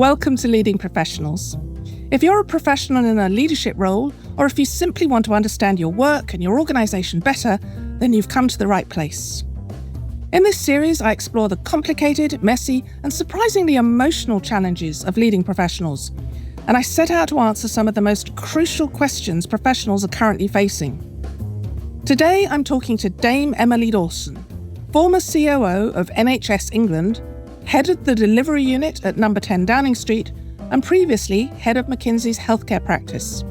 Welcome to Leading Professionals. If you're a professional in a leadership role, or if you simply want to understand your work and your organisation better, then you've come to the right place. In this series, I explore the complicated, messy, and surprisingly emotional challenges of leading professionals, and I set out to answer some of the most crucial questions professionals are currently facing. Today, I'm talking to Dame Emily Lawson, former COO of NHS England, head of the delivery unit at number 10 Downing Street, and previously head of McKinsey's healthcare practice.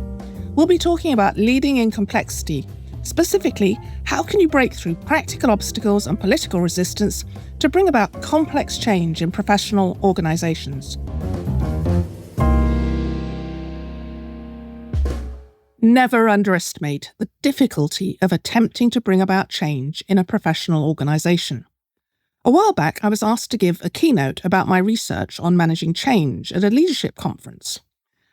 We'll be talking about leading in complexity. Specifically, how can you break through practical obstacles and political resistance to bring about complex change in professional organisations? Never underestimate the difficulty of attempting to bring about change in a professional organisation. A while back, I was asked to give a keynote about my research on managing change at a leadership conference.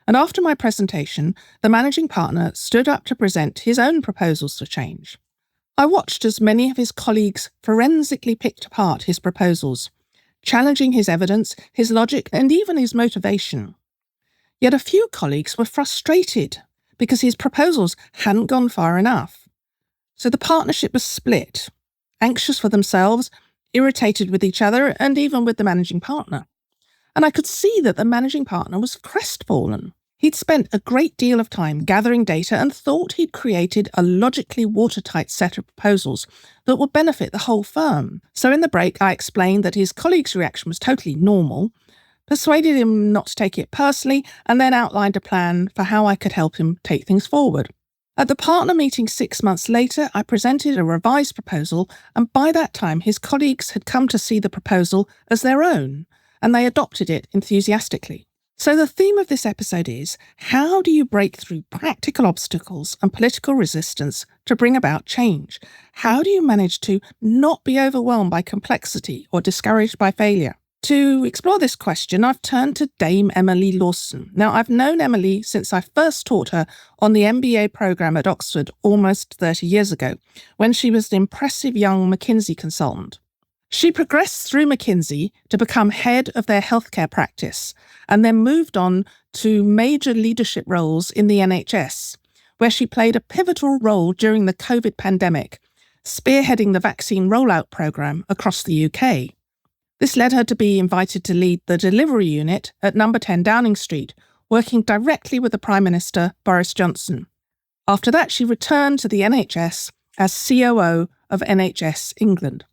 And after my presentation, the managing partner stood up to present his own proposals to change. I watched as many of his colleagues forensically picked apart his proposals, challenging his evidence, his logic, and even his motivation. Yet a few colleagues were frustrated because his proposals hadn't gone far enough. So the partnership was split, anxious for themselves, irritated with each other, and even with the managing partner. And I could see that the managing partner was crestfallen. He'd spent a great deal of time gathering data and thought he'd created a logically watertight set of proposals that would benefit the whole firm. So in the break, I explained that his colleague's reaction was totally normal, persuaded him not to take it personally, and then outlined a plan for how I could help him take things forward. At the partner meeting 6 months later, I presented a revised proposal, and by that time his colleagues had come to see the proposal as their own, and they adopted it enthusiastically. So the theme of this episode is, how do you break through practical obstacles and political resistance to bring about change? How do you manage to not be overwhelmed by complexity or discouraged by failure? To explore this question, I've turned to Dame Emily Lawson. Now, I've known Emily since I first taught her on the MBA programme at Oxford almost 30 years ago, when she was an impressive young McKinsey consultant. She progressed through McKinsey to become head of their healthcare practice, and then moved on to major leadership roles in the NHS, where she played a pivotal role during the COVID pandemic, spearheading the vaccine rollout programme across the UK. This led her to be invited to lead the delivery unit at number 10 Downing Street, working directly with the Prime Minister, Boris Johnson. After that, she returned to the NHS as COO of NHS England.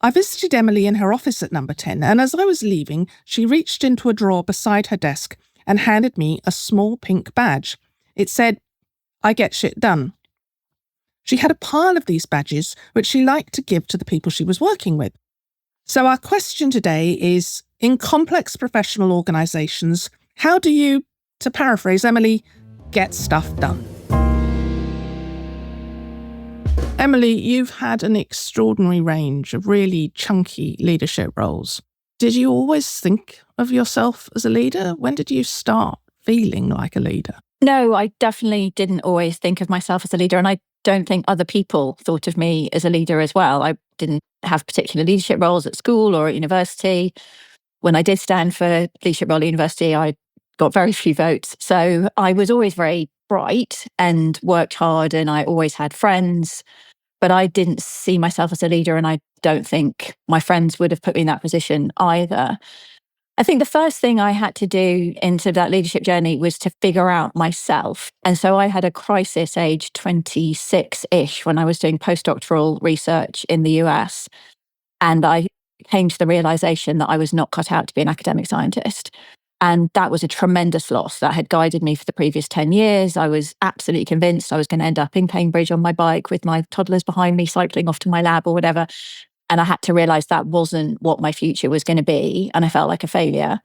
I visited Emily in her office at number 10, and as I was leaving, she reached into a drawer beside her desk and handed me a small pink badge. It said, "I get shit done." She had a pile of these badges, which she liked to give to the people she was working with. So our question today is, in complex professional organisations, how do you, to paraphrase Emily, get stuff done? Emily, you've had an extraordinary range of really chunky leadership roles. Did you always think of yourself as a leader? When did you start feeling like a leader? No, I definitely didn't always think of myself as a leader, and I don't think other people thought of me as a leader as well. I didn't have particular leadership roles at school or at university. When I did stand for leadership role at university, I got very few votes. So I was always very bright and worked hard, and I always had friends, but I didn't see myself as a leader, and I don't think my friends would have put me in that position either. I think the first thing I had to do into that leadership journey was to figure out myself. And so I had a crisis age 26-ish when I was doing postdoctoral research in the US. And I came to the realization that I was not cut out to be an academic scientist. And that was a tremendous loss. That had guided me for the previous 10 years. I was absolutely convinced I was going to end up in Cambridge on my bike with my toddlers behind me, cycling off to my lab or whatever. And I had to realize that wasn't what my future was going to be. And I felt like a failure.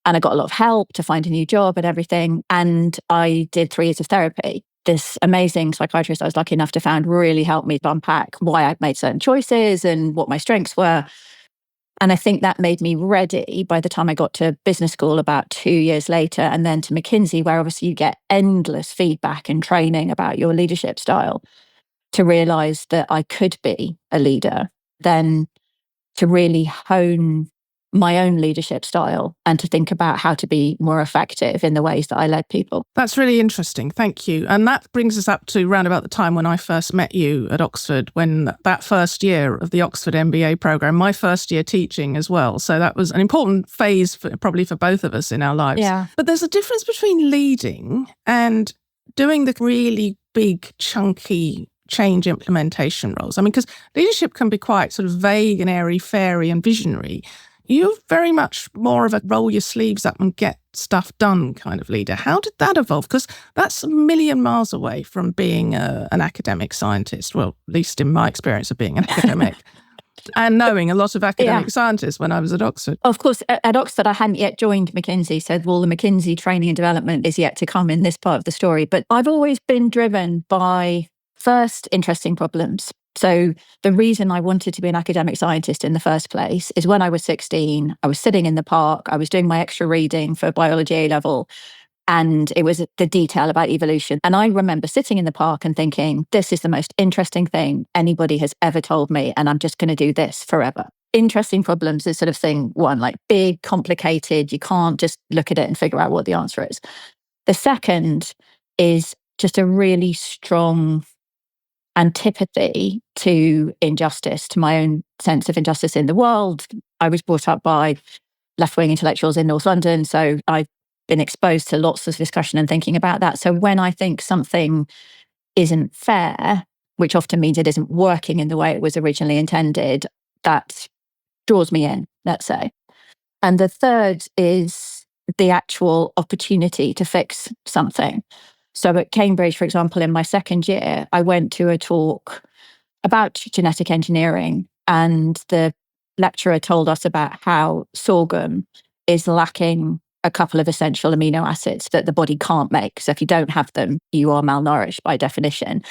And I got a lot of help to find a new job and everything. And I did 3 years of therapy. This amazing psychiatrist I was lucky enough to find really helped me to unpack why I'd made certain choices and what my strengths were. And I think that made me ready by the time I got to business school about 2 years later, and then to McKinsey, where obviously you get endless feedback and training about your leadership style, to realize that I could be a leader, then to really hone my own leadership style and to think about how to be more effective in the ways that I led people. That's really interesting. Thank you. And that brings us up to round about the time when I first met you at Oxford, when that first year of the Oxford MBA program, my first year teaching as well. So that was an important phase probably for both of us in our lives. Yeah. But there's a difference between leading and doing the really big, chunky change implementation roles. I mean, because leadership can be quite sort of vague and airy-fairy and visionary. You're very much more of a roll your sleeves up and get stuff done kind of leader. How did that evolve? Because that's a million miles away from being an academic scientist. Well, at least in my experience of being an academic. And knowing a lot of academic scientists when I was at Oxford. Of course, at Oxford, I hadn't yet joined McKinsey, so all the McKinsey training and development is yet to come in this part of the story. But I've always been driven by, first, interesting problems. So the reason I wanted to be an academic scientist in the first place is when I was 16, I was sitting in the park, I was doing my extra reading for biology A-level, and it was the detail about evolution. And I remember sitting in the park and thinking, this is the most interesting thing anybody has ever told me, and I'm just going to do this forever. Interesting problems is sort of thing one, like big, complicated, you can't just look at it and figure out what the answer is. The second is just a really strong antipathy to injustice, to my own sense of injustice in the world. I was brought up by left-wing intellectuals in North London, so I've been exposed to lots of discussion and thinking about that. So when I think something isn't fair, which often means it isn't working in the way it was originally intended, that draws me in, let's say. And the third is the actual opportunity to fix something. So at Cambridge, for example, in my second year, I went to a talk about genetic engineering, and the lecturer told us about how sorghum is lacking a couple of essential amino acids that the body can't make. So if you don't have them, you are malnourished by definition.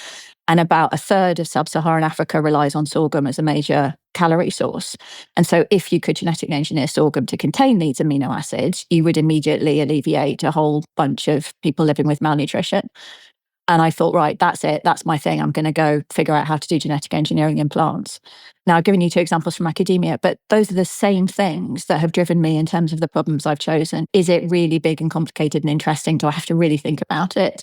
And about a third of sub-Saharan Africa relies on sorghum as a major calorie source. And so if you could genetically engineer sorghum to contain these amino acids, you would immediately alleviate a whole bunch of people living with malnutrition. And I thought, right, that's it. That's my thing. I'm going to go figure out how to do genetic engineering in plants. Now, I've given you two examples from academia, but those are the same things that have driven me in terms of the problems I've chosen. Is it really big and complicated and interesting? Do I have to really think about it?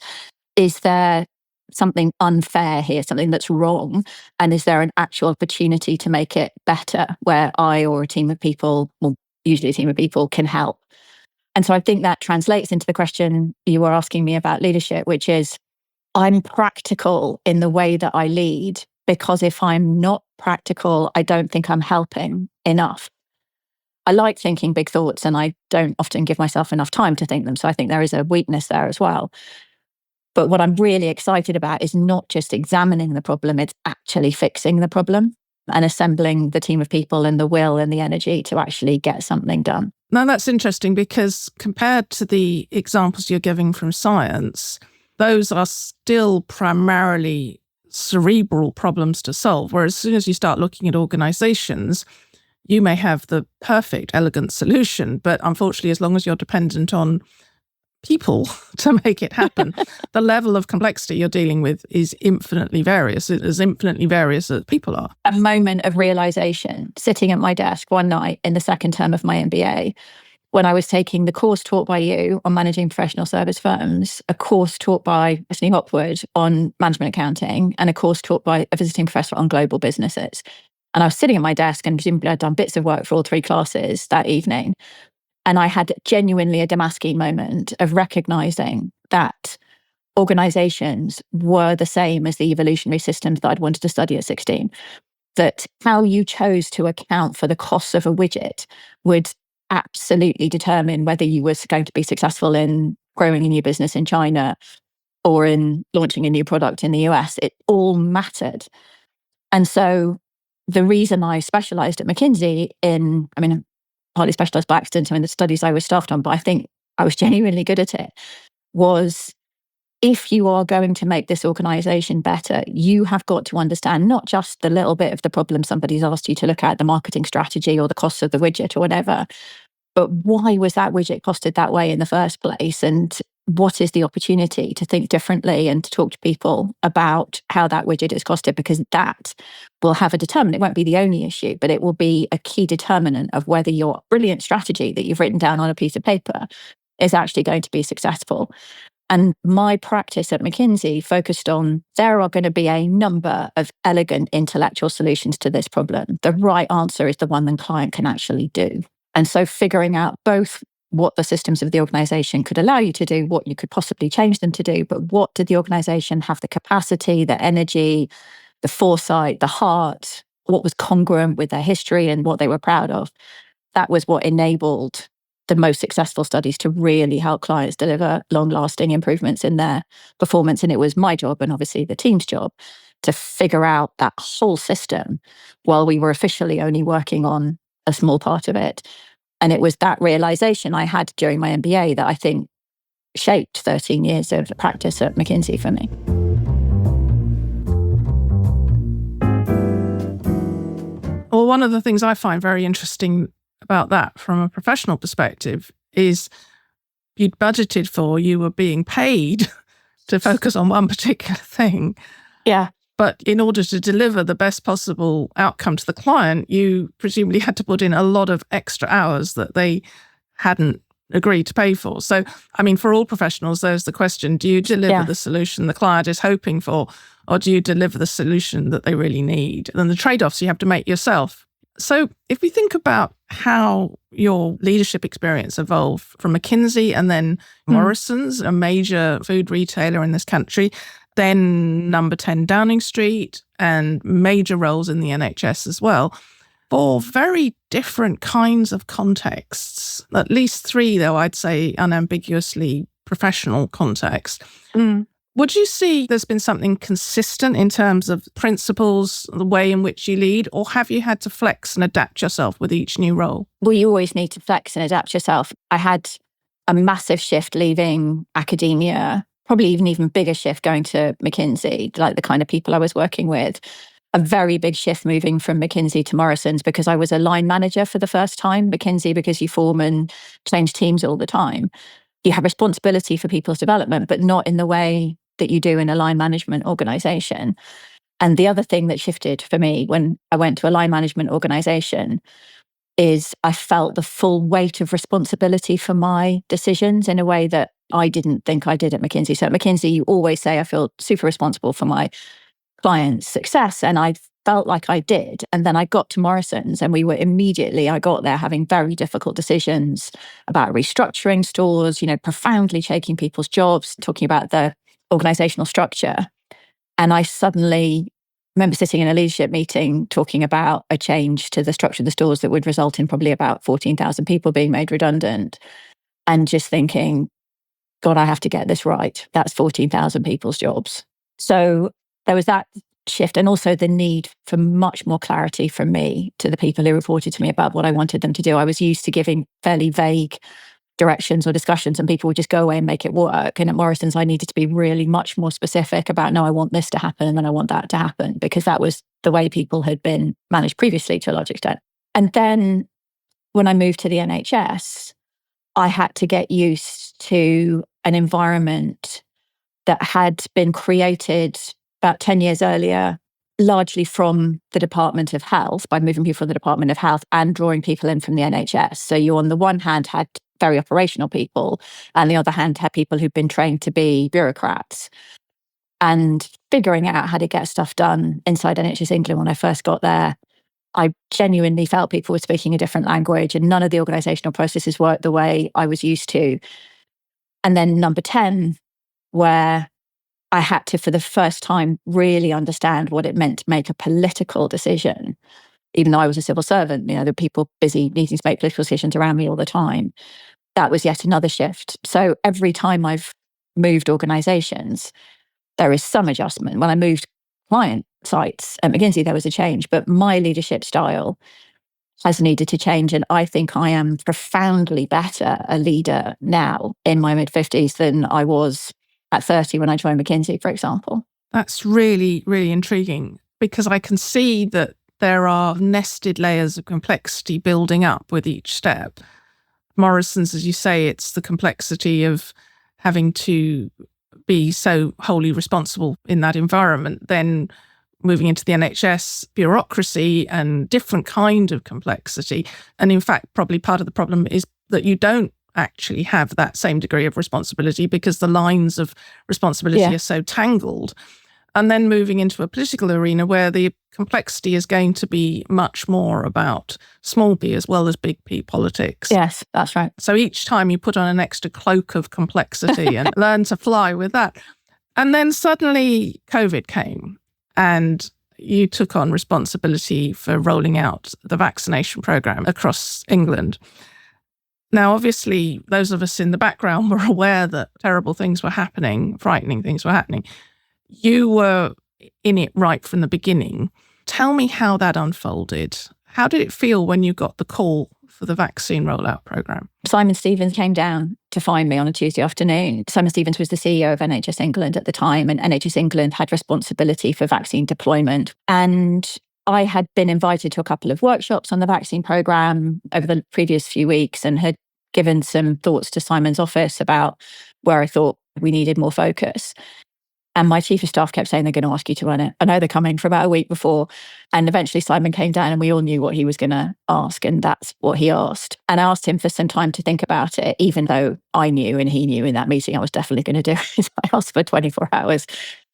Is there something unfair here, something that's wrong? And is there an actual opportunity to make it better where I or a team of people, well, usually a team of people, can help? And so I think that translates into the question you were asking me about leadership, which is, I'm practical in the way that I lead, because if I'm not practical, I don't think I'm helping enough. I like thinking big thoughts, and I don't often give myself enough time to think them. So I think there is a weakness there as well. But what I'm really excited about is not just examining the problem, it's actually fixing the problem and assembling the team of people and the will and the energy to actually get something done. Now, that's interesting, because compared to the examples you're giving from science, those are still primarily cerebral problems to solve. Whereas as soon as you start looking at organizations, you may have the perfect, elegant solution, but unfortunately, as long as you're dependent on people to make it happen, the level of complexity you're dealing with is infinitely various, as infinitely various as people are. A moment of realization, sitting at my desk one night in the second term of my MBA, when I was taking the course taught by you on managing professional service firms, a course taught by Ashley Hopwood on management accounting, and a course taught by a visiting professor on global businesses. And I was sitting at my desk, and presumably I'd done bits of work for all three classes that evening. And I had genuinely a Damascene moment of recognizing that organizations were the same as the evolutionary systems that I'd wanted to study at 16. That how you chose to account for the costs of a widget would absolutely determine whether you were going to be successful in growing a new business in China or in launching a new product in the US. It all mattered. And so the reason I specialized at McKinsey partly specialized by accident, the studies I was staffed on, but I think I was genuinely good at it, was if you are going to make this organization better, you have got to understand not just the little bit of the problem somebody's asked you to look at, the marketing strategy or the cost of the widget or whatever, but why was that widget costed that way in the first place? And what is the opportunity to think differently and to talk to people about how that widget is costed, because that will have a determinant. It won't be the only issue, but it will be a key determinant of whether your brilliant strategy that you've written down on a piece of paper is actually going to be successful. And my practice at McKinsey focused on there are going to be a number of elegant intellectual solutions to this problem. The right answer is the one the client can actually do. And so figuring out both what the systems of the organization could allow you to do, what you could possibly change them to do, but what did the organization have the capacity, the energy, the foresight, the heart, what was congruent with their history and what they were proud of. That was what enabled the most successful studies to really help clients deliver long-lasting improvements in their performance. And it was my job, and obviously the team's job, to figure out that whole system while we were officially only working on a small part of it. And it was that realization I had during my MBA that I think shaped 13 years of practice at McKinsey for me. Well, one of the things I find very interesting about that from a professional perspective is you'd budgeted for, you were being paid to focus on one particular thing. Yeah. But in order to deliver the best possible outcome to the client, you presumably had to put in a lot of extra hours that they hadn't agreed to pay for. So, I mean, for all professionals, there's the question, do you deliver the solution the client is hoping for, or do you deliver the solution that they really need? And the trade-offs you have to make yourself. So if we think about how your leadership experience evolved from McKinsey and then Morrison's, a major food retailer in this country, then number 10 Downing Street, and major roles in the NHS as well, for very different kinds of contexts, at least three, though I'd say unambiguously professional contexts. Would you see there's been something consistent in terms of principles, the way in which you lead, or have you had to flex and adapt yourself with each new role? Well, you always need to flex and adapt yourself. I had a massive shift leaving academia, probably even bigger shift going to McKinsey, like the kind of people I was working with. A very big shift moving from McKinsey to Morrison's because I was a line manager for the first time. McKinsey, because you form and change teams all the time, you have responsibility for people's development, but not in the way that you do in a line management organization. And the other thing that shifted for me when I went to a line management organization is I felt the full weight of responsibility for my decisions in a way that I didn't think I did at McKinsey. So at McKinsey, you always say, I feel super responsible for my clients' success. And I felt like I did. And then I got to Morrison's and I got there having very difficult decisions about restructuring stores, profoundly shaking people's jobs, talking about the organizational structure. And I suddenly remember sitting in a leadership meeting talking about a change to the structure of the stores that would result in probably about 14,000 people being made redundant. And just thinking, God, I have to get this right. That's 14,000 people's jobs. So there was that shift, and also the need for much more clarity from me to the people who reported to me about what I wanted them to do. I was used to giving fairly vague directions or discussions and people would just go away and make it work. And at Morrison's, I needed to be really much more specific about, no, I want this to happen and then I want that to happen, because that was the way people had been managed previously to a large extent. And then when I moved to the NHS, I had to get used to an environment that had been created about 10 years earlier, largely from the Department of Health, by moving people from the Department of Health and drawing people in from the NHS. So you, on the one hand, had very operational people, and the other hand, had people who'd been trained to be bureaucrats. And figuring out how to get stuff done inside NHS England when I first got there, I genuinely felt people were speaking a different language and none of the organisational processes worked the way I was used to. And then number 10, where I had to, for the first time, really understand what it meant to make a political decision. Even though I was a civil servant, there were people busy needing to make political decisions around me all the time. That was yet another shift. So every time I've moved organisations, there is some adjustment. When I moved client sites at McKinsey, there was a change, but my leadership style has needed to change. And I think I am profoundly better a leader now in my mid-50s than I was at 30 when I joined McKinsey, for example. That's really, really intriguing, because I can see that there are nested layers of complexity building up with each step. Morrison's, as you say, it's the complexity of having to be so wholly responsible in that environment, then moving into the NHS bureaucracy and different kind of complexity. And in fact, probably part of the problem is that you don't actually have that same degree of responsibility because the lines of responsibility are so tangled. And then moving into a political arena where the complexity is going to be much more about small p as well as big P politics. Yes, that's right. So each time you put on an extra cloak of complexity and learn to fly with that. And then suddenly COVID came and you took on responsibility for rolling out the vaccination program across England. Now, obviously, those of us in the background were aware that terrible things were happening, frightening things were happening. You were in it right from the beginning. Tell me how that unfolded. How did it feel when you got the call for the vaccine rollout program? Simon Stevens came down to find me on a Tuesday afternoon. Simon Stevens was the CEO of NHS England at the time, and NHS England had responsibility for vaccine deployment. And I had been invited to a couple of workshops on the vaccine program over the previous few weeks and had given some thoughts to Simon's office about where I thought we needed more focus. And my chief of staff kept saying, they're going to ask you to run it. I know they're coming for about a week before. And eventually Simon came down and we all knew what he was going to ask. And that's what he asked. And I asked him for some time to think about it, even though I knew and he knew in that meeting I was definitely going to do it. I asked for 24 hours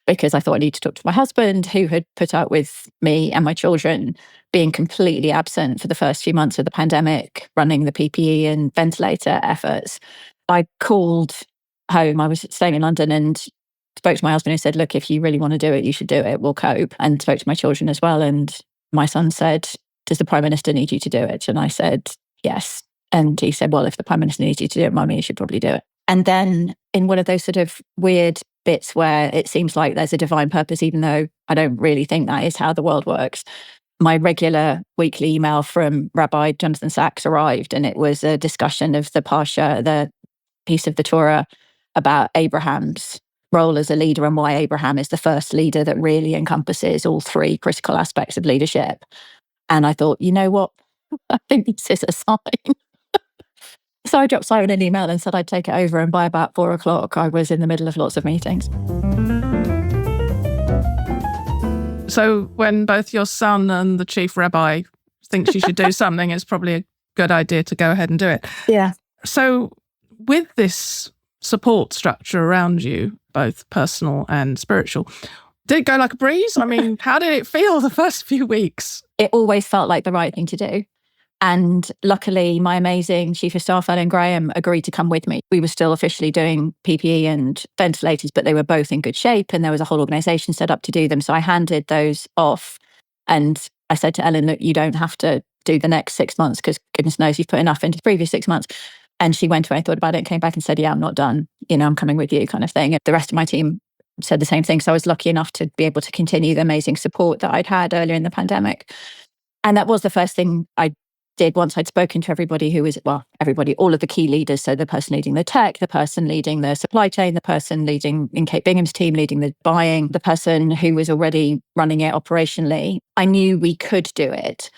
because I thought I needed to talk to my husband, who had put up with me and my children being completely absent for the first few months of the pandemic, running the PPE and ventilator efforts. I called home. I was staying in London and spoke to my husband, who said, look, if you really want to do it, you should do it. We'll cope. And spoke to my children as well. And my son said, does the Prime Minister need you to do it? And I said, yes. And he said, well, if the Prime Minister needs you to do it, Mummy, you should probably do it. And then in one of those sort of weird bits where it seems like there's a divine purpose, even though I don't really think that is how the world works, my regular weekly email from Rabbi Jonathan Sachs arrived. And it was a discussion of the Parsha, the piece of the Torah about Abraham's role as a leader and why Abraham is the first leader that really encompasses all three critical aspects of leadership. And I thought, you know what? I think this is a sign. So I dropped Simon an email and said I'd take it over. And by about 4:00, I was in the middle of lots of meetings. So when both your son and the chief rabbi thinks you should do something, it's probably a good idea to go ahead and do it. Yeah. So with this support structure around you, both personal and spiritual, did it go like a breeze? I mean, how did it feel the first few weeks? It always felt like the right thing to do. And luckily, my amazing chief of staff, Ellen Graham, agreed to come with me. We were still officially doing PPE and ventilators, but they were both in good shape and there was a whole organisation set up to do them. So I handed those off and I said to Ellen, look, you don't have to do the next 6 months because goodness knows you've put enough into the previous 6 months. And she went away, thought about it, and came back and said, yeah, I'm not done. I'm coming with you kind of thing. And the rest of my team said the same thing. So I was lucky enough to be able to continue the amazing support that I'd had earlier in the pandemic. And that was the first thing I did once I'd spoken to everybody everybody, all of the key leaders. So the person leading the tech, the person leading the supply chain, the person leading in Kate Bingham's team, leading the buying, the person who was already running it operationally. I knew we could do it.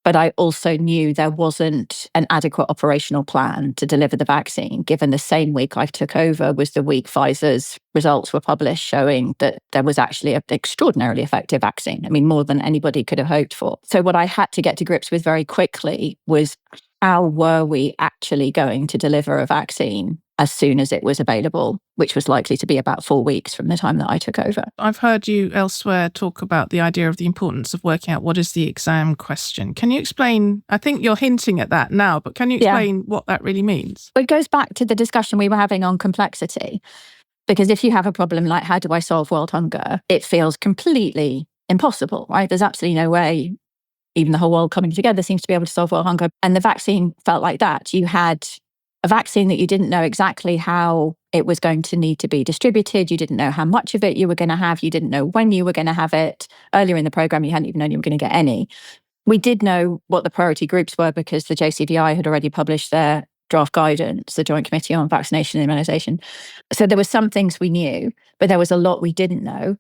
But I also knew there wasn't an adequate operational plan to deliver the vaccine, given the same week I took over was the week Pfizer's results were published showing that there was actually an extraordinarily effective vaccine. I mean, more than anybody could have hoped for. So what I had to get to grips with very quickly was how were we actually going to deliver a vaccine as soon as it was available, which was likely to be about 4 weeks from the time that I took over. I've heard you elsewhere talk about the idea of the importance of working out what is the exam question. Can you explain, I think you're hinting at that now, but can you explain what that really means? It goes back to the discussion we were having on complexity. Because if you have a problem like, how do I solve world hunger? It feels completely impossible, right? There's absolutely no way even the whole world coming together seems to be able to solve world hunger. And the vaccine felt like that. You had a vaccine that you didn't know exactly how it was going to need to be distributed. You didn't know how much of it you were going to have. You didn't know when you were going to have it. Earlier in the program, you hadn't even known you were going to get any. We did know what the priority groups were because the JCVI had already published their draft guidance, the Joint Committee on Vaccination and Immunisation. So there were some things we knew, but there was a lot we didn't know.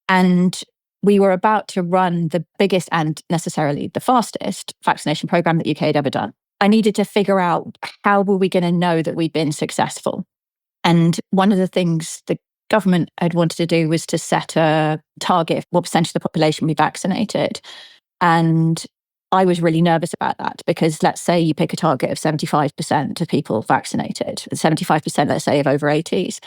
And we were about to run the biggest and necessarily the fastest vaccination program that the UK had ever done. I needed to figure out how were we going to know that we'd been successful. And one of the things the government had wanted to do was to set a target of what percentage of the population we vaccinated. And I was really nervous about that because let's say you pick a target of 75% of people vaccinated, 75%, let's say, of over 80s.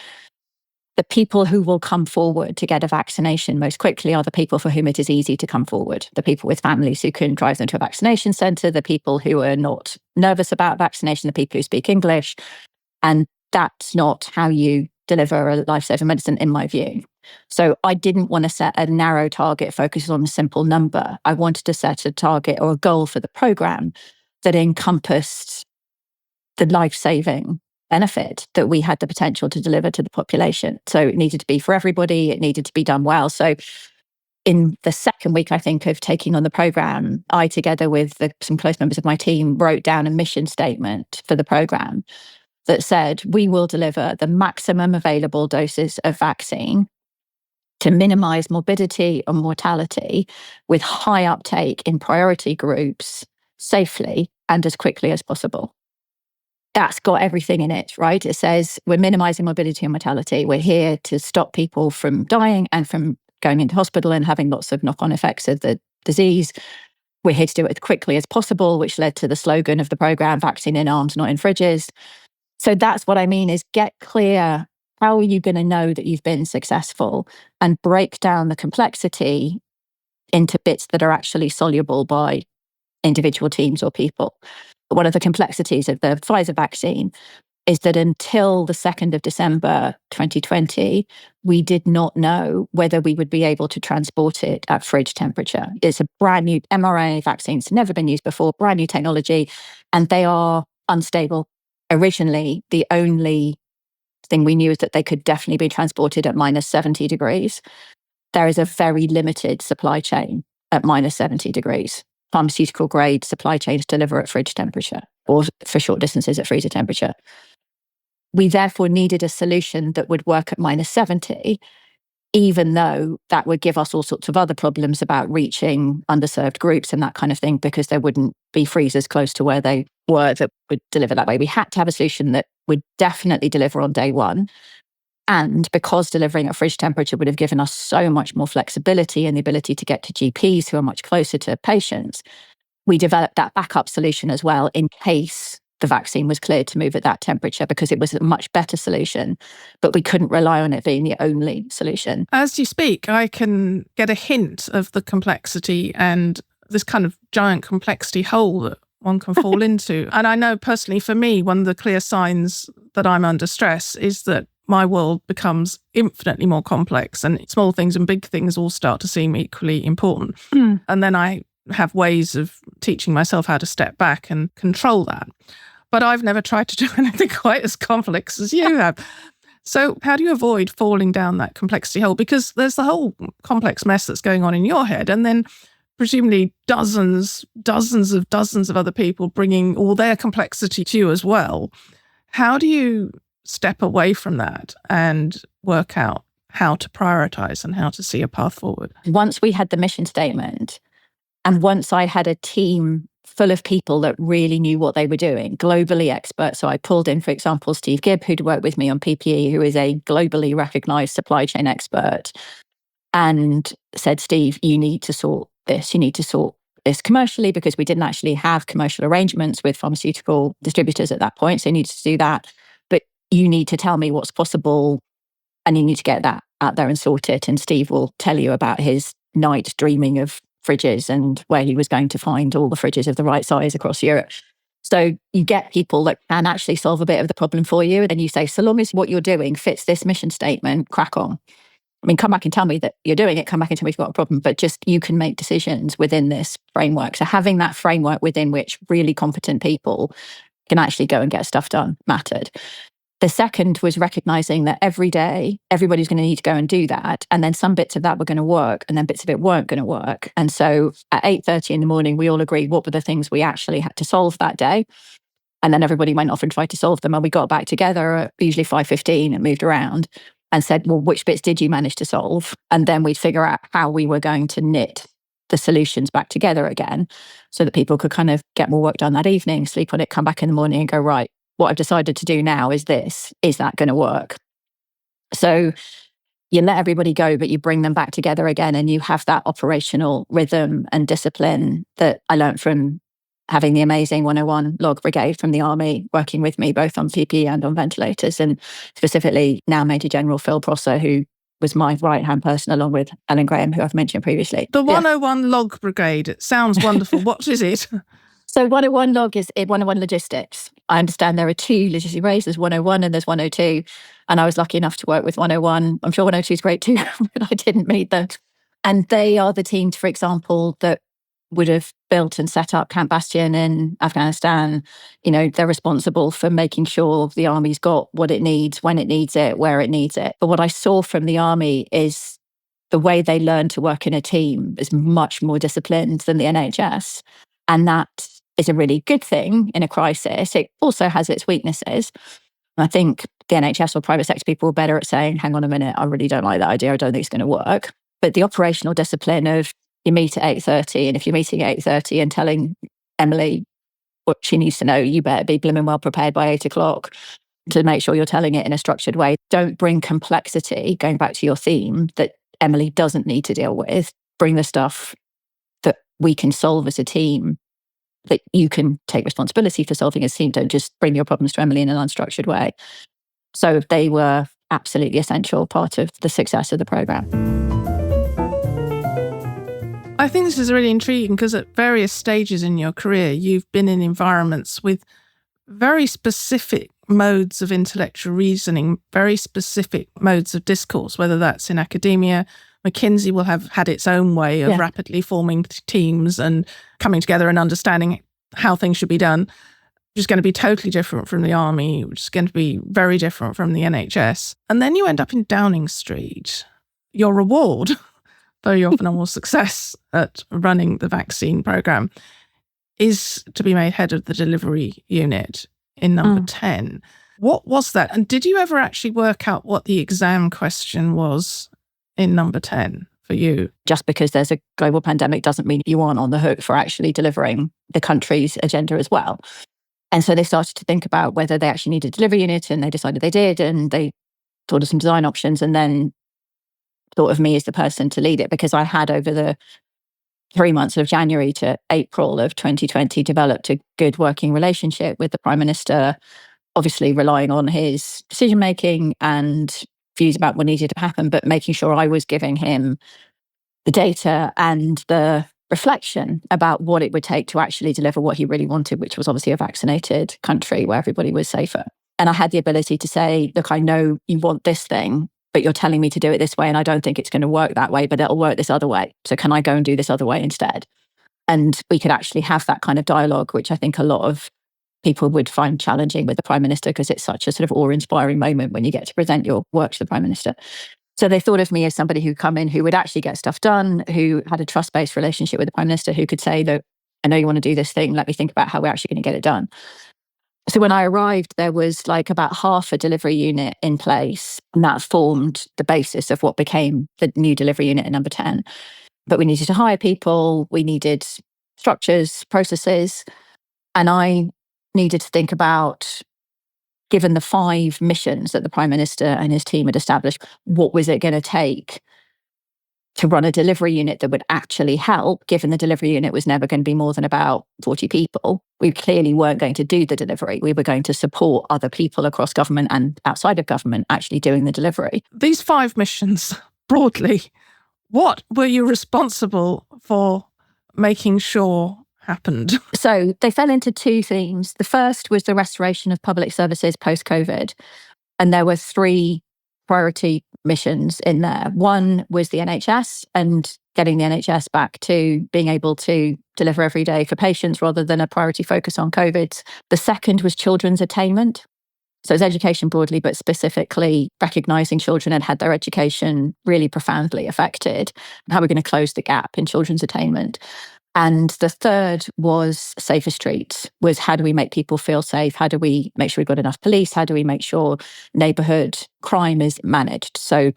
The people who will come forward to get a vaccination most quickly are the people for whom it is easy to come forward, the people with families who can drive them to a vaccination centre, the people who are not nervous about vaccination, the people who speak English. And that's not how you deliver a life-saving medicine, in my view. So I didn't want to set a narrow target focused on a simple number. I wanted to set a target or a goal for the programme that encompassed the life-saving benefit that we had the potential to deliver to the population. So it needed to be for everybody. It needed to be done well. So in the second week, I think, of taking on the programme, I, together with some close members of my team, wrote down a mission statement for the programme that said, we will deliver the maximum available doses of vaccine to minimise morbidity and mortality with high uptake in priority groups safely and as quickly as possible. That's got everything in it, right? It says we're minimising morbidity and mortality. We're here to stop people from dying and from going into hospital and having lots of knock-on effects of the disease. We're here to do it as quickly as possible, which led to the slogan of the programme, vaccine in arms, not in fridges. So that's what I mean is get clear, how are you going to know that you've been successful, and break down the complexity into bits that are actually soluble by individual teams or people. One of the complexities of the Pfizer vaccine is that until the 2nd of December 2020, we did not know whether we would be able to transport it at fridge temperature. It's a brand new mRNA vaccine. It's never been used before, brand new technology, and they are unstable. Originally, the only thing we knew is that they could definitely be transported at minus 70 degrees. There is a very limited supply chain at minus 70 degrees. Pharmaceutical grade supply chains deliver at fridge temperature or for short distances at freezer temperature. We therefore needed a solution that would work at minus 70, even though that would give us all sorts of other problems about reaching underserved groups and that kind of thing, because there wouldn't be freezers close to where they were that would deliver that way. We had to have a solution that would definitely deliver on day one. And because delivering at fridge temperature would have given us so much more flexibility and the ability to get to GPs who are much closer to patients, we developed that backup solution as well in case the vaccine was cleared to move at that temperature, because it was a much better solution, but we couldn't rely on it being the only solution. As you speak, I can get a hint of the complexity and this kind of giant complexity hole that one can fall into. And I know personally for me, one of the clear signs that I'm under stress is that my world becomes infinitely more complex and small things and big things all start to seem equally important. And then I have ways of teaching myself how to step back and control that. But I've never tried to do anything quite as complex as you have. So how do you avoid falling down that complexity hole? Because there's the whole complex mess that's going on in your head, and then presumably dozens of other people bringing all their complexity to you as well. How do you step away from that and work out how to prioritize and how to see a path forward? Once we had the mission statement, and once I had a team full of people that really knew what they were doing, globally expert. So I pulled in, for example, Steve Gibb, who'd worked with me on PPE, who is a globally recognized supply chain expert, and said, Steve, you need to sort this. You need to sort this commercially, because we didn't actually have commercial arrangements with pharmaceutical distributors at that point. So you need to do that. But you need to tell me what's possible, and you need to get that out there and sort it. And Steve will tell you about his night dreaming of fridges and where he was going to find all the fridges of the right size across Europe. So you get people that can actually solve a bit of the problem for you. And then you say, so long as what you're doing fits this mission statement, crack on. I mean, come back and tell me that you're doing it. Come back and tell me you've got a problem. But just you can make decisions within this framework. So having that framework within which really competent people can actually go and get stuff done mattered. The second was recognizing that every day, everybody's going to need to go and do that. And then some bits of that were going to work and then bits of it weren't going to work. And so at 8:30 in the morning, we all agreed what were the things we actually had to solve that day. And then everybody went off and tried to solve them. And we got back together at usually 5:15 and moved around and said, well, which bits did you manage to solve? And then we'd figure out how we were going to knit the solutions back together again so that people could kind of get more work done that evening, sleep on it, come back in the morning and go, right, what I've decided to do now is this. Is that going to work? So you let everybody go, but you bring them back together again, and you have that operational rhythm and discipline that I learned from having the amazing 101 log brigade from the Army working with me both on PPE and on ventilators, and specifically now Major General Phil Prosser, who was my right-hand person, along with Alan Graham, who I've mentioned previously. The 101 log brigade, it sounds wonderful. What is it? So 101 log is 101 logistics. I understand there are two logistic rays. There's 101 and there's 102. And I was lucky enough to work with 101. I'm sure 102 is great too, but I didn't meet them. And they are the teams, for example, that would have built and set up Camp Bastion in Afghanistan. They're responsible for making sure the Army's got what it needs, when it needs it, where it needs it. But what I saw from the Army is the way they learn to work in a team is much more disciplined than the NHS. And that is a really good thing in a crisis. It also has its weaknesses. I think the NHS or private sector people are better at saying, hang on a minute, I really don't like that idea. I don't think it's going to work. But the operational discipline of you meet at 8:30, and if you're meeting at 8:30 and telling Emily what she needs to know, you better be blooming well prepared by 8 o'clock to make sure you're telling it in a structured way. Don't bring complexity, going back to your theme, that Emily doesn't need to deal with. Bring the stuff that we can solve as a team, that you can take responsibility for solving as a team. Don't just bring your problems to Emily in an unstructured way. So they were absolutely essential part of the success of the programme. I think this is really intriguing because at various stages in your career, you've been in environments with very specific modes of intellectual reasoning, very specific modes of discourse, whether that's in academia. McKinsey will have had its own way of rapidly forming teams and coming together and understanding how things should be done, which is going to be totally different from the Army, which is going to be very different from the NHS. And then you end up in Downing Street. Your reward, very often on your success at running the vaccine programme, is to be made head of the delivery unit in number 10. What was that? And did you ever actually work out what the exam question was in number 10 for you? Just because there's a global pandemic doesn't mean you aren't on the hook for actually delivering the country's agenda as well. And so they started to think about whether they actually needed a delivery unit, and they decided they did, and they thought of some design options, and then thought of me as the person to lead it, because I had, over the 3 months of January to April of 2020, developed a good working relationship with the Prime Minister, obviously relying on his decision-making and views about what needed to happen, but making sure I was giving him the data and the reflection about what it would take to actually deliver what he really wanted, which was obviously a vaccinated country where everybody was safer. And I had the ability to say, look, I know you want this thing, but you're telling me to do it this way, and I don't think it's going to work that way, but it'll work this other way. So can I go and do this other way instead? And we could actually have that kind of dialogue, which I think a lot of people would find challenging with the Prime Minister, because it's such a sort of awe-inspiring moment when you get to present your work to the Prime Minister. So they thought of me as somebody who'd come in, who would actually get stuff done, who had a trust-based relationship with the Prime Minister, who could say, look, I know you want to do this thing, let me think about how we're actually going to get it done. So when I arrived, there was like about half a delivery unit in place, and that formed the basis of what became the new delivery unit at number 10. But we needed to hire people, we needed structures, processes, and I needed to think about, given the 5 missions that the Prime Minister and his team had established, what was it going to take to run a delivery unit that would actually help, given the delivery unit was never going to be more than about 40 people. We clearly weren't going to do the delivery. We were going to support other people across government and outside of government actually doing the delivery. These 5 missions, broadly, what were you responsible for making sure happened? So they fell into 2 themes. The first was the restoration of public services post-COVID. And there were 3 priority missions in there. One was the NHS and getting the NHS back to being able to deliver every day for patients rather than a priority focus on COVID. The second was children's attainment. So it's education broadly, but specifically recognising children had had their education really profoundly affected, and how we're going to close the gap in children's attainment. And the third was safer streets, was how do we make people feel safe? How do we make sure we've got enough police? How do we make sure neighbourhood crime is managed? So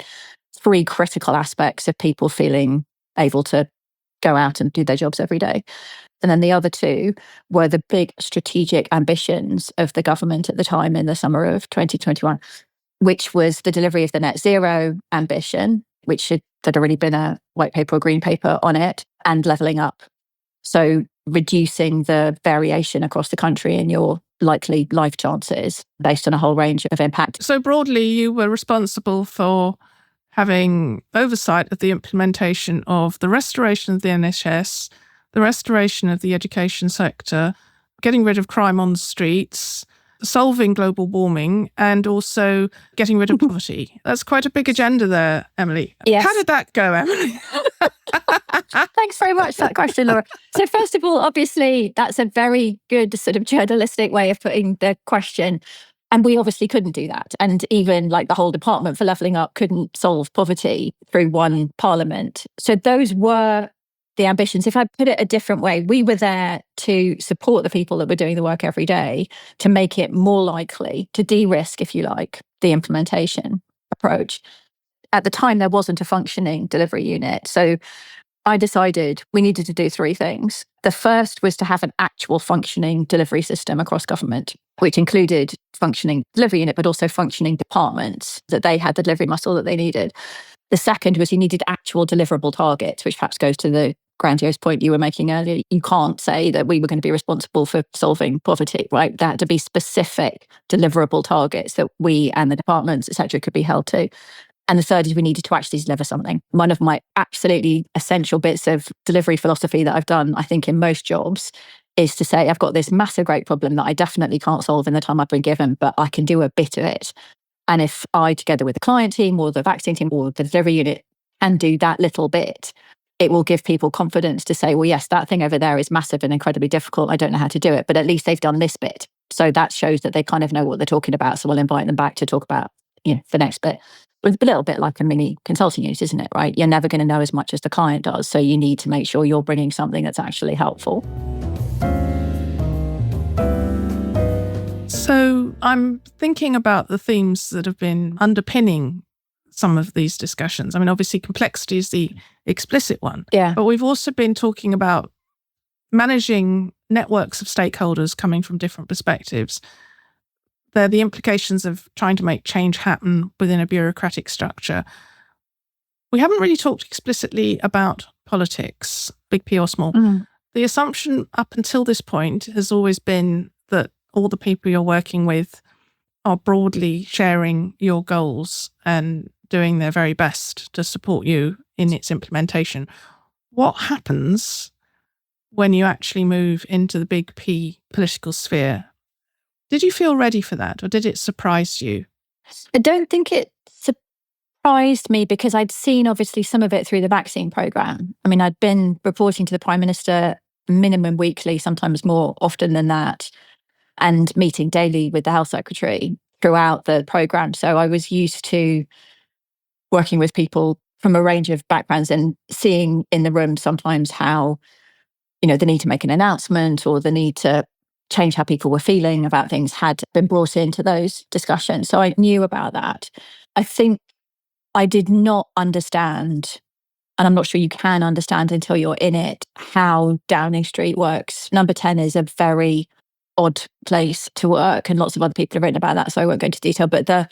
3 critical aspects of people feeling able to go out and do their jobs every day. And then the other two were the big strategic ambitions of the government at the time in the summer of 2021, which was the delivery of the net zero ambition, there'd already been a white paper or green paper on it, and levelling up. So reducing the variation across the country in your likely life chances based on a whole range of impact. So broadly, you were responsible for having oversight of the implementation of the restoration of the NHS, the restoration of the education sector, getting rid of crime on the streets, solving global warming, and also getting rid of poverty. That's quite a big agenda there, Emily. Yes. How did that go, Emily? Thanks very much for that question, Laura. So first of all, obviously, that's a very good sort of journalistic way of putting the question. And we obviously couldn't do that. And even like the whole department for levelling up couldn't solve poverty through one parliament. So those were the ambitions. If I put it a different way, we were there to support the people that were doing the work every day, to make it more likely, to de-risk, if you like, the implementation approach. At the time, there wasn't a functioning delivery unit. So I decided we needed to do three things. The first was to have an actual functioning delivery system across government, which included functioning delivery unit, but also functioning departments, that they had the delivery muscle that they needed. The second was you needed actual deliverable targets, which perhaps goes to the grandiose point you were making earlier. You can't say that we were going to be responsible for solving poverty, right? There had to be specific deliverable targets that we and the departments, et cetera, could be held to. And the third is we needed to actually deliver something. One of my absolutely essential bits of delivery philosophy that I've done, I think, in most jobs is to say, I've got this massive, great problem that I definitely can't solve in the time I've been given, but I can do a bit of it. And if I, together with the client team or the vaccine team or the delivery unit, can do that little bit, it will give people confidence to say, well, yes, that thing over there is massive and incredibly difficult. I don't know how to do it, but at least they've done this bit. So that shows that they kind of know what they're talking about. So we'll invite them back to talk about, the next bit. It's a little bit like a mini consulting unit, isn't it, right? You're never going to know as much as the client does. So you need to make sure you're bringing something that's actually helpful. So I'm thinking about the themes that have been underpinning some of these discussions. I mean, obviously, complexity is the explicit one. Yeah. But we've also been talking about managing networks of stakeholders coming from different perspectives. They're the implications of trying to make change happen within a bureaucratic structure. We haven't really talked explicitly about politics, big P or small. The assumption up until this point has always been that all the people you're working with are broadly sharing your goals and doing their very best to support you in its implementation. What happens when you actually move into the big P political sphere? Did you feel ready for that, or did it surprise you? I don't think it surprised me because I'd seen obviously some of it through the vaccine programme. I mean, I'd been reporting to the Prime Minister minimum weekly, sometimes more often than that, and meeting daily with the Health Secretary throughout the programme. So I was used to working with people from a range of backgrounds and seeing in the room sometimes how, the need to make an announcement or the need to change how people were feeling about things had been brought into those discussions. So I knew about that. I think I did not understand, and I'm not sure you can understand until you're in it, how Downing Street works. Number 10 is a very odd place to work, and lots of other people have written about that, so I won't go into detail. But the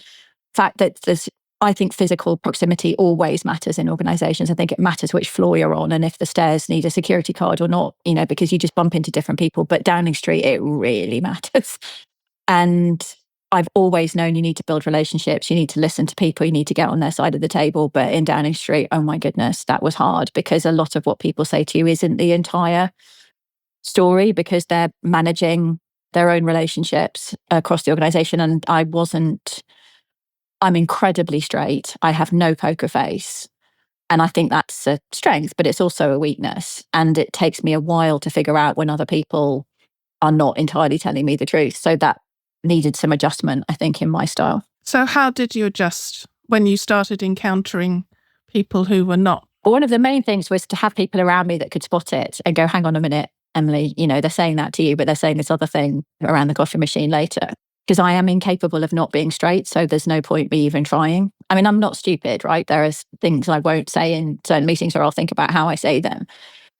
fact that I think physical proximity always matters in organisations. I think it matters which floor you're on and if the stairs need a security card or not, because you just bump into different people. But Downing Street, it really matters. And I've always known you need to build relationships, you need to listen to people, you need to get on their side of the table. But in Downing Street, oh my goodness, that was hard because a lot of what people say to you isn't the entire story because they're managing their own relationships across the organisation. And I'm incredibly straight. I have no poker face. And I think that's a strength, but it's also a weakness. And it takes me a while to figure out when other people are not entirely telling me the truth. So that needed some adjustment, I think, in my style. So how did you adjust when you started encountering people who were not? One of the main things was to have people around me that could spot it and go, hang on a minute, Emily, they're saying that to you, but they're saying this other thing around the coffee machine later. Because I am incapable of not being straight, so there's no point me even trying. I mean, I'm not stupid, right? There are things I won't say in certain meetings or I'll think about how I say them.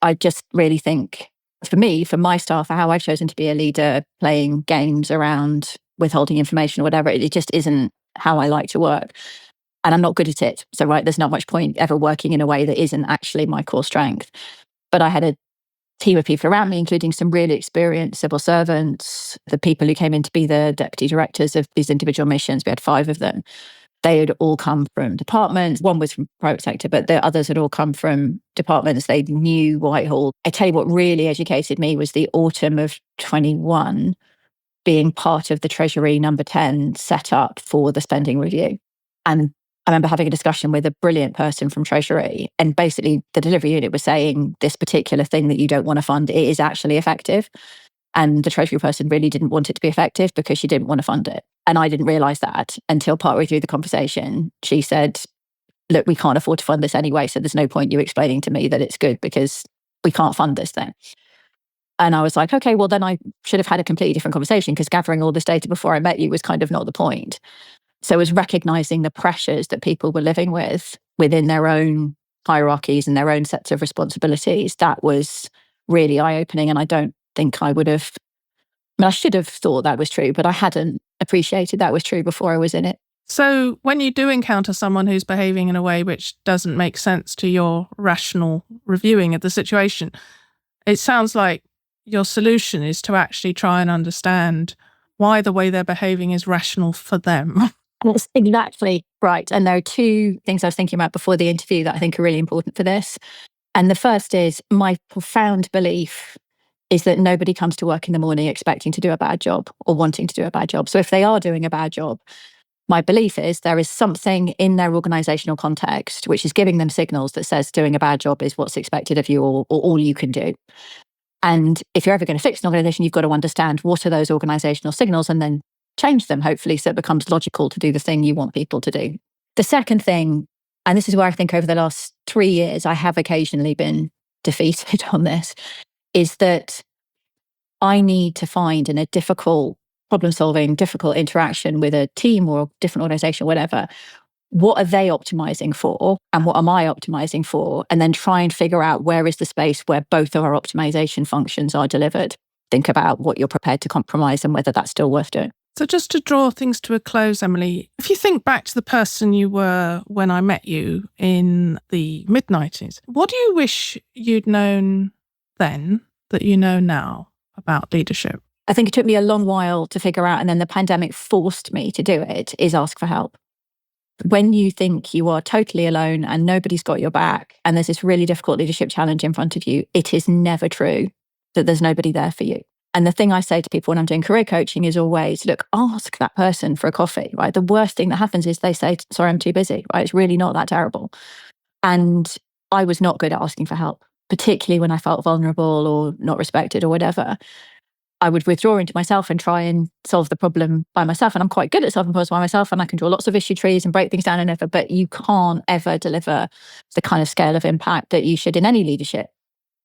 I just really think, for me, for my style, for how I've chosen to be a leader, playing games around withholding information or whatever, it just isn't how I like to work. And I'm not good at it. So, right, there's not much point ever working in a way that isn't actually my core strength. But I had a team of people around me, including some really experienced civil servants, the people who came in to be the deputy directors of these individual missions. We had 5 of them. They had all come from departments. One was from private sector, but the others had all come from departments. They knew Whitehall. I tell you what really educated me was the autumn of 21 being part of the Treasury number 10 set up for the spending review. And I remember having a discussion with a brilliant person from Treasury, and basically the delivery unit was saying this particular thing that you don't want to fund, it is actually effective. And the Treasury person really didn't want it to be effective because she didn't want to fund it. And I didn't realise that until partway through the conversation. She said, look, we can't afford to fund this anyway, so there's no point you explaining to me that it's good because we can't fund this thing. And I was like, okay, well then I should have had a completely different conversation, because gathering all this data before I met you was kind of not the point. So it was recognising the pressures that people were living with within their own hierarchies and their own sets of responsibilities. That was really eye-opening. And I don't think I would have, I should have thought that was true, but I hadn't appreciated that was true before I was in it. So when you do encounter someone who's behaving in a way which doesn't make sense to your rational reviewing of the situation, it sounds like your solution is to actually try and understand why the way they're behaving is rational for them. That's exactly right. And there are 2 things I was thinking about before the interview that I think are really important for this. And the first is my profound belief is that nobody comes to work in the morning expecting to do a bad job or wanting to do a bad job. So if they are doing a bad job, my belief is there is something in their organizational context which is giving them signals that says doing a bad job is what's expected of you, or all you can do. And if you're ever going to fix an organization, you've got to understand what are those organizational signals and then change them, hopefully, so it becomes logical to do the thing you want people to do. The second thing, and this is where I think over the last 3 years, I have occasionally been defeated on this, is that I need to find in a difficult problem-solving, difficult interaction with a team or a different organization, whatever, what are they optimizing for and what am I optimizing for? And then try and figure out where is the space where both of our optimization functions are delivered. Think about what you're prepared to compromise and whether that's still worth doing. So just to draw things to a close, Emily, if you think back to the person you were when I met you in the mid-90s, what do you wish you'd known then that you know now about leadership? I think it took me a long while to figure out, and then the pandemic forced me to do it, is ask for help. When you think you are totally alone and nobody's got your back and there's this really difficult leadership challenge in front of you, it is never true that there's nobody there for you. And the thing I say to people when I'm doing career coaching is always, look, ask that person for a coffee, right? The worst thing that happens is they say, sorry, I'm too busy, right? It's really not that terrible. And I was not good at asking for help, particularly when I felt vulnerable or not respected or whatever. I would withdraw into myself and try and solve the problem by myself. And I'm quite good at solving problems by myself, and I can draw lots of issue trees and break things down and ever, but you can't ever deliver the kind of scale of impact that you should in any leadership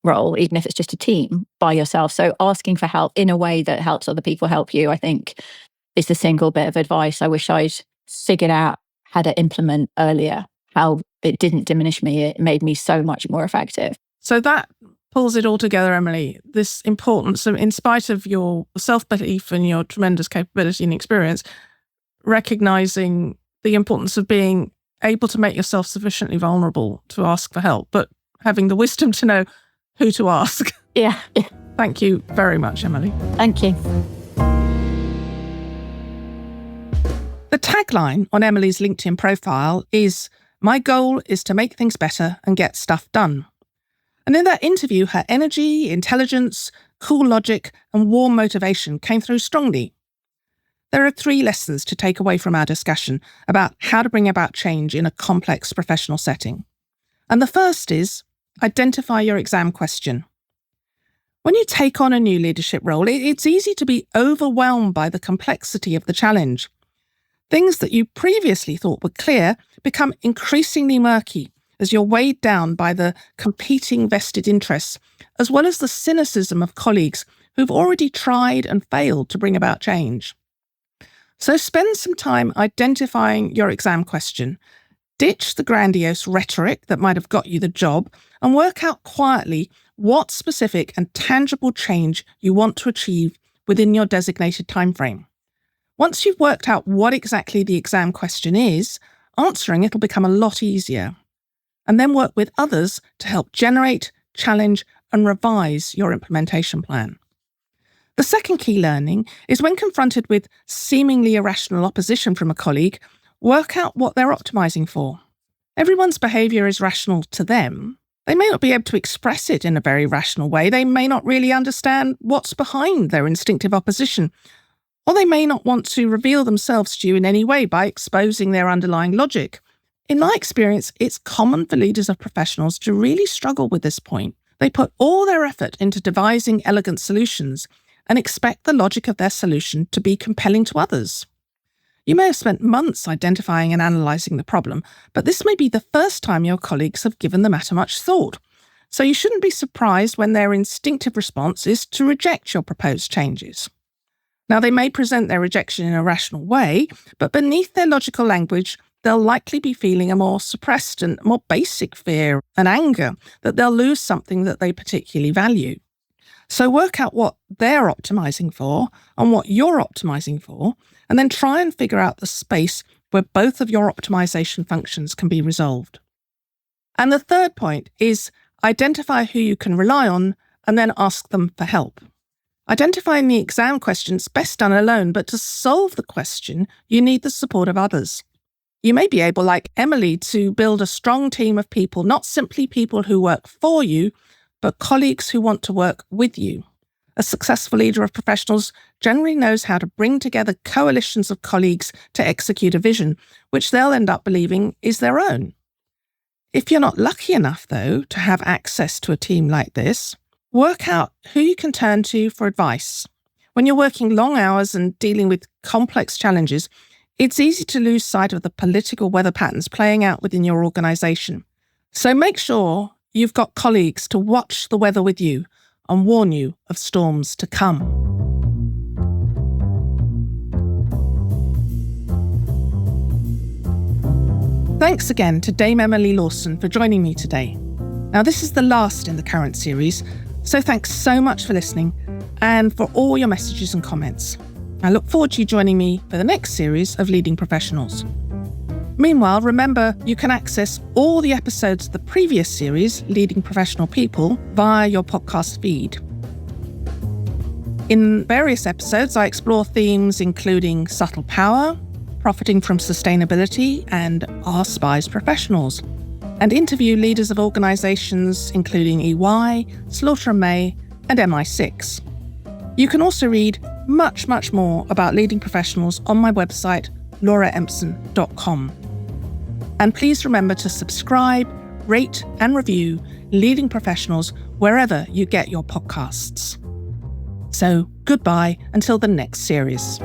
role, even if it's just a team, by yourself. So asking for help in a way that helps other people help you, I think, is the single bit of advice I wish I'd figured out how to implement earlier, how it didn't diminish me. It made me so much more effective. So that pulls it all together, Emily, this importance of, in spite of your self-belief and your tremendous capability and experience, recognizing the importance of being able to make yourself sufficiently vulnerable to ask for help, but having the wisdom to know who to ask. Yeah. Thank you very much, Emily. Thank you. The tagline on Emily's LinkedIn profile is, "My goal is to make things better and get stuff done." And in that interview, her energy, intelligence, cool logic, and warm motivation came through strongly. There are 3 lessons to take away from our discussion about how to bring about change in a complex professional setting. And the first is, identify your exam question. When you take on a new leadership role, it's easy to be overwhelmed by the complexity of the challenge. Things that you previously thought were clear become increasingly murky as you're weighed down by the competing vested interests, as well as the cynicism of colleagues who've already tried and failed to bring about change. So spend some time identifying your exam question, ditch the grandiose rhetoric that might have got you the job, and work out quietly what specific and tangible change you want to achieve within your designated timeframe. Once you've worked out what exactly the exam question is, answering it will become a lot easier. And then work with others to help generate, challenge, and revise your implementation plan. The second key learning is when confronted with seemingly irrational opposition from a colleague, work out what they're optimizing for. Everyone's behaviour is rational to them. They may not be able to express it in a very rational way. They may not really understand what's behind their instinctive opposition, or they may not want to reveal themselves to you in any way by exposing their underlying logic. In my experience, it's common for leaders of professionals to really struggle with this point. They put all their effort into devising elegant solutions and expect the logic of their solution to be compelling to others. You may have spent months identifying and analysing the problem, but this may be the first time your colleagues have given the matter much thought. So you shouldn't be surprised when their instinctive response is to reject your proposed changes. Now, they may present their rejection in a rational way, but beneath their logical language, they'll likely be feeling a more suppressed and more basic fear and anger that they'll lose something that they particularly value. So work out what they're optimizing for and what you're optimizing for, and then try and figure out the space where both of your optimization functions can be resolved. And the third point is identify who you can rely on and then ask them for help. Identifying the exam question is best done alone, but to solve the question, you need the support of others. You may be able, like Emily, to build a strong team of people, not simply people who work for you, but colleagues who want to work with you. A successful leader of professionals generally knows how to bring together coalitions of colleagues to execute a vision, which they'll end up believing is their own. If you're not lucky enough, though, to have access to a team like this, work out who you can turn to for advice. When you're working long hours and dealing with complex challenges, it's easy to lose sight of the political weather patterns playing out within your organisation. So make sure you've got colleagues to watch the weather with you and warn you of storms to come. Thanks again to Dame Emily Lawson for joining me today. Now, this is the last in the current series, so thanks so much for listening and for all your messages and comments. I look forward to you joining me for the next series of Leading Professionals. Meanwhile, remember you can access all the episodes of the previous series, Leading Professional People, via your podcast feed. In various episodes, I explore themes including subtle power, profiting from sustainability, and Are Spies Professionals, and interview leaders of organisations including EY, Slaughter & May, and MI6. You can also read much more about leading professionals on my website, lauraempson.com. And please remember to subscribe, rate and review Leading Professionals wherever you get your podcasts. So goodbye until the next series.